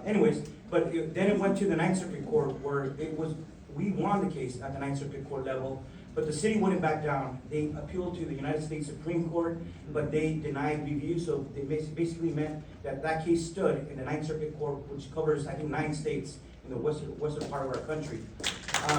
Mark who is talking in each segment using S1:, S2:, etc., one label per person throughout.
S1: Then it went to the Ninth Circuit Court where we won the case at the Ninth Circuit Court level, but the city wouldn't back down. They appealed to the United States Supreme Court, but they denied review, so they basically meant that that case stood in the Ninth Circuit Court, which covers, I think, 9 states in the western part of our country. So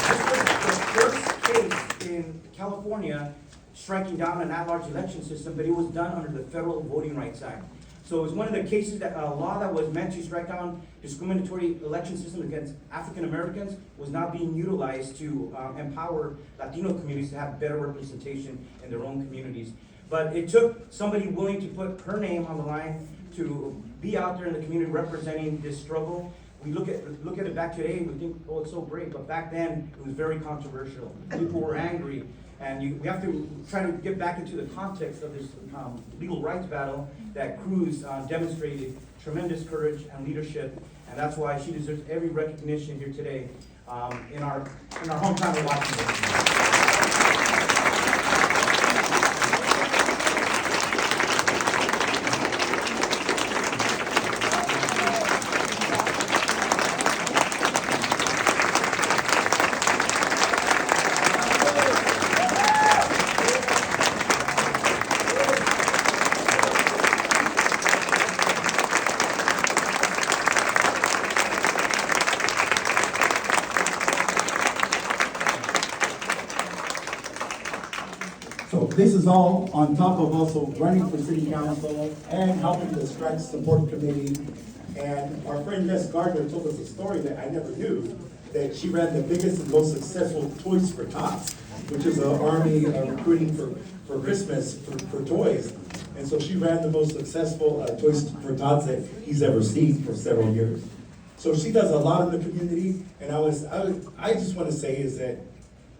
S1: this was the first case in California striking down an at-large election system, but it was done under the Federal Voting Rights Act. So it was one of the cases that a law that was meant to strike down discriminatory election system against African Americans was not being utilized to empower Latino communities to have better representation in their own communities. But it took somebody willing to put her name on the line to be out there in the community representing this struggle. We look at it back today and we think, oh, it's so great, but back then it was very controversial. People were angry, and we have to try to get back into the context of this legal rights battle that Cruz demonstrated tremendous courage and leadership, and that's why she deserves every recognition here today in our hometown of Washington.
S2: So this is all on top of also running for city council and helping the Stretch Support Committee. And our friend Les Gardner told us a story that I never knew, that she ran the biggest and most successful Toys for Tots, which is an army recruiting for Christmas for toys. And so she ran the most successful Toys for Tots that he's ever seen for several years. So she does a lot in the community, and I just want to say is that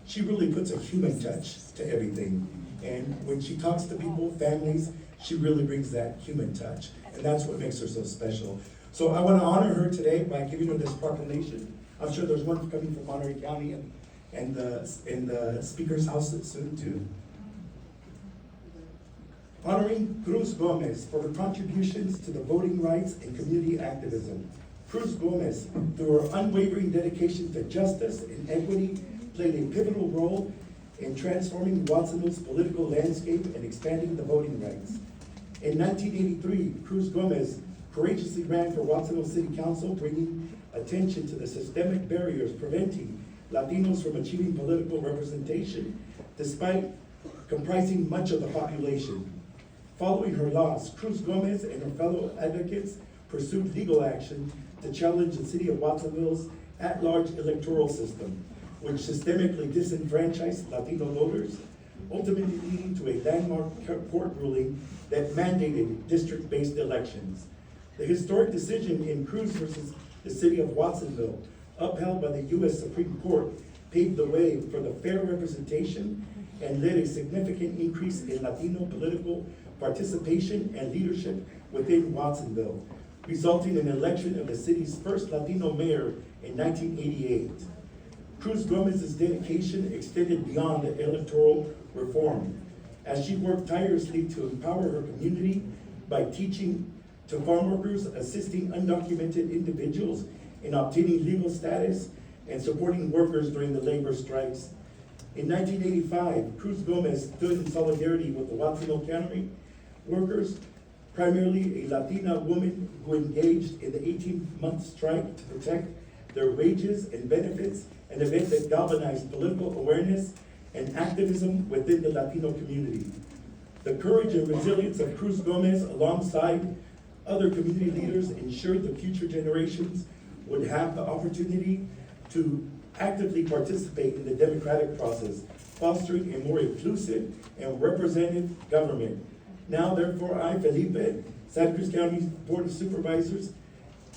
S2: she really puts a human touch to everything. And when she talks to people, families, she really brings that human touch. And that's what makes her so special. So I want to honor her today by giving her this proclamation. I'm sure there's one coming from Monterey County and the Speaker's House soon too. Honoring Cruz Gomez for her contributions to the voting rights and community activism. Cruz Gomez, through her unwavering dedication to justice and equity, played a pivotal role in transforming Watsonville's political landscape and expanding the voting rights. In 1983, Cruz Gomez courageously ran for Watsonville City Council, bringing attention to the systemic barriers preventing Latinos from achieving political representation, despite comprising much of the population. Following her loss, Cruz Gomez and her fellow advocates pursued legal action to challenge the city of Watsonville's at-large electoral system, which systemically disenfranchised Latino voters, ultimately leading to a landmark court ruling that mandated district-based elections. The historic decision in Cruz versus the city of Watsonville, upheld by the U.S. Supreme Court, paved the way for the fair representation and led a significant increase in Latino political participation and leadership within Watsonville, resulting in the election of the city's first Latino mayor in 1988. Cruz Gomez's dedication extended beyond the electoral reform, as she worked tirelessly to empower her community by teaching to farm workers, assisting undocumented individuals in obtaining legal status, and supporting workers during the labor strikes. In 1985, Cruz Gomez stood in solidarity with the Watsonville Cannery workers, primarily a Latina woman who engaged in the 18-month strike to protect their wages and benefits, an event that galvanized political awareness and activism within the Latino community. The courage and resilience of Cruz Gomez, alongside other community leaders, ensured the future generations would have the opportunity to actively participate in the democratic process, fostering a more inclusive and representative government. Now, therefore, I, Felipe, Santa Cruz County Board of Supervisors,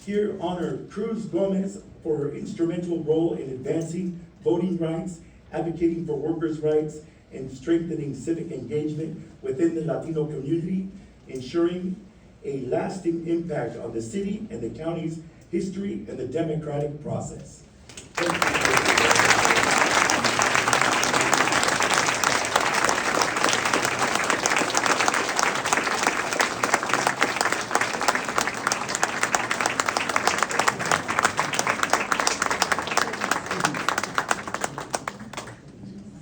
S2: here honor Cruz Gomez for her instrumental role in advancing voting rights, advocating for workers' rights, and strengthening civic engagement within the Latino community, ensuring a lasting impact on the city and the county's history and the democratic process.